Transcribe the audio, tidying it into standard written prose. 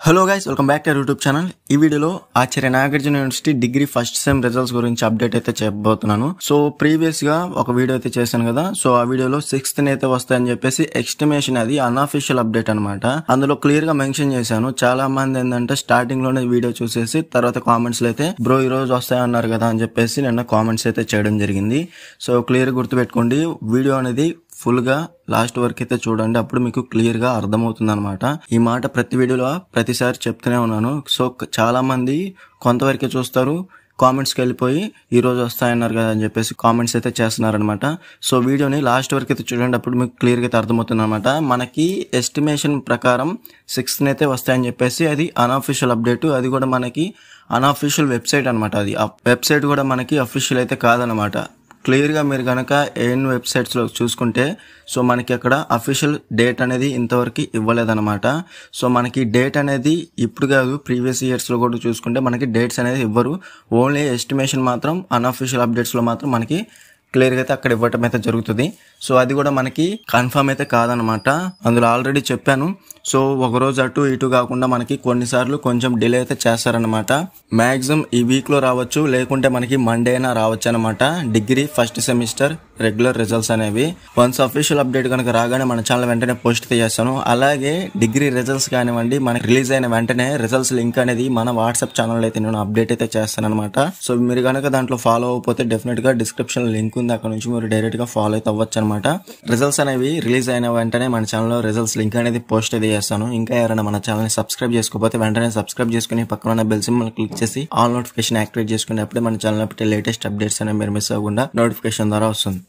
Hello guys, welcome back to YouTube channel. ఈ వీడియోలో Acharya Nagarjuna University degree first sem results గురించి update అయితే చెప్పబోతున్నాను. సో ప్రీవియస్ గా ఒక వీడియో అయితే చేశాను కదా. సో ఆ వీడియోలో 6th అయితే వస్తాయని చెప్పేసి ఎస్టిమేషన్, అది అన్అఫీషియల్ అప్డేట్ అనమాట. అందులో క్లియర్ గా మెన్షన్ చేశాను. చాలా మంది ఏంటంటే స్టార్టింగ్ లోనే వీడియో చూసేసి తర్వాత కామెంట్స్ లో అయితే బ్రో ఈ రోజు వస్తాయన్నారు కదా అని చెప్పేసి నిన్న కామెంట్స్ అయితే చేయడం జరిగింది. సో క్లియర్ గుర్తుపెట్టుకోండి, వీడియో అనేది ఫుల్ గా లాస్ట్ వరకు అయితే చూడండి, అప్పుడు మీకు క్లియర్ గా అర్థమవుతుంది అనమాట. ఈ మాట ప్రతి వీడియోలో ప్రతిసారి చెప్తూనే ఉన్నాను. సో చాలా మంది కొంతవరకే చూస్తారు, కామెంట్స్ కి వెళ్ళిపోయి ఈ రోజు వస్తాయన్నారు కదా అని చెప్పేసి కామెంట్స్ అయితే చేస్తున్నారనమాట. సో వీడియోని లాస్ట్ వరకు అయితే చూడండి, అప్పుడు మీకు క్లియర్ గా అయితే అర్థమవుతుంది అనమాట. మనకి ఎస్టిమేషన్ ప్రకారం 6th అయితే వస్తాయని చెప్పేసి అది అన్అఫీషియల్ అప్డేట్. అది కూడా మనకి అన్అఫీషియల్ వెబ్సైట్ అనమాట. అది ఆ వెబ్సైట్ కూడా మనకి అఫీషియల్ అయితే కాదనమాట. క్లియర్ గా మీరు కనుక ఏఎన్ వెబ్సైట్స్ లో చూసుకుంటే సో మనకి అక్కడ అఫీషియల్ డేట్ అనేది ఇంతవరకు ఇవ్వలేదన్నమాట. సో మనకి డేట్ అనేది ఇప్పుడు కాదు, ప్రీవియస్ ఇయర్స్ లో కూడా చూసుకుంటే మనకి డేట్స్ అనేది ఇవ్వరు. ఓన్లీ ఎస్టిమేషన్ మాత్రం అన్అఫీషియల్ అప్డేట్స్ లో మాత్రం మనకి క్లియర్ గా అయితే అక్కడ ఇవ్వటం అయితే జరుగుతుంది. సో అది కూడా మనకి కన్ఫర్మ్ అయితే కాదనమాట. అందులో ఆల్రెడీ చెప్పాను. సో ఒక రోజు అటు ఇటు కాకుండా మనకి కొన్నిసార్లు కొంచెం డిలే అయితే చేస్తారనమాట. మాక్సిమం ఈ వీక్ లో రావచ్చు, లేకుంటే మనకి మండే అయినా రావచ్చు అనమాట. Degree first semester regular results అనేవి వన్స్ అఫీషియల్ అప్డేట్ కనుక రాగానే మన ఛానల్ వెంటనే పోస్ట్ చేస్తాను. అలాగే డిగ్రీ రిజల్ట్స్ కానివ్వండి, మనకి రిలీజ్ అయిన వెంటనే రిజల్ట్స్ లింక్ అనేది మన వాట్సాప్ ఛానల్ అయితే నేను అప్డేట్ అయితే చేస్తాను అనమాట. సో మీరు కనుక దాంట్లో ఫాలో అవ్వకపోతే డెఫినెట్ గా డిస్క్రిప్షన్ లింక్ ఉంది, అక్కడ నుంచి మీరు డైరెక్ట్ గా ఫాలో అయితే అవ్వచ్చు అనమాట. రిజల్ట్స్ అనేవి రిలీజ్ అయిన వెంటనే మన ఛానల్లో రిజల్ట్స్ లింక్ అనేది పోస్ట్ అయితే చేస్తాను. ఇంకా ఎవరైనా మన ఛానల్ ని సబ్స్క్రైబ్ చేసుకోకపోతే వెంటనే సబ్స్క్రైబ్ చేసుకుని పక్కన ఉన్న బెల్ సింబల్ క్లిక్ చేసి ఆల్ నోటిఫికేషన్ యాక్టివేట్ చేసుకుని అప్పుడే మన ఛానల్ లేటెస్ట్ అప్డేట్స్ అనేవి మీరు మిస్ అవ్వకుండా నోటిఫికేషన్ ద్వారా వస్తుంది.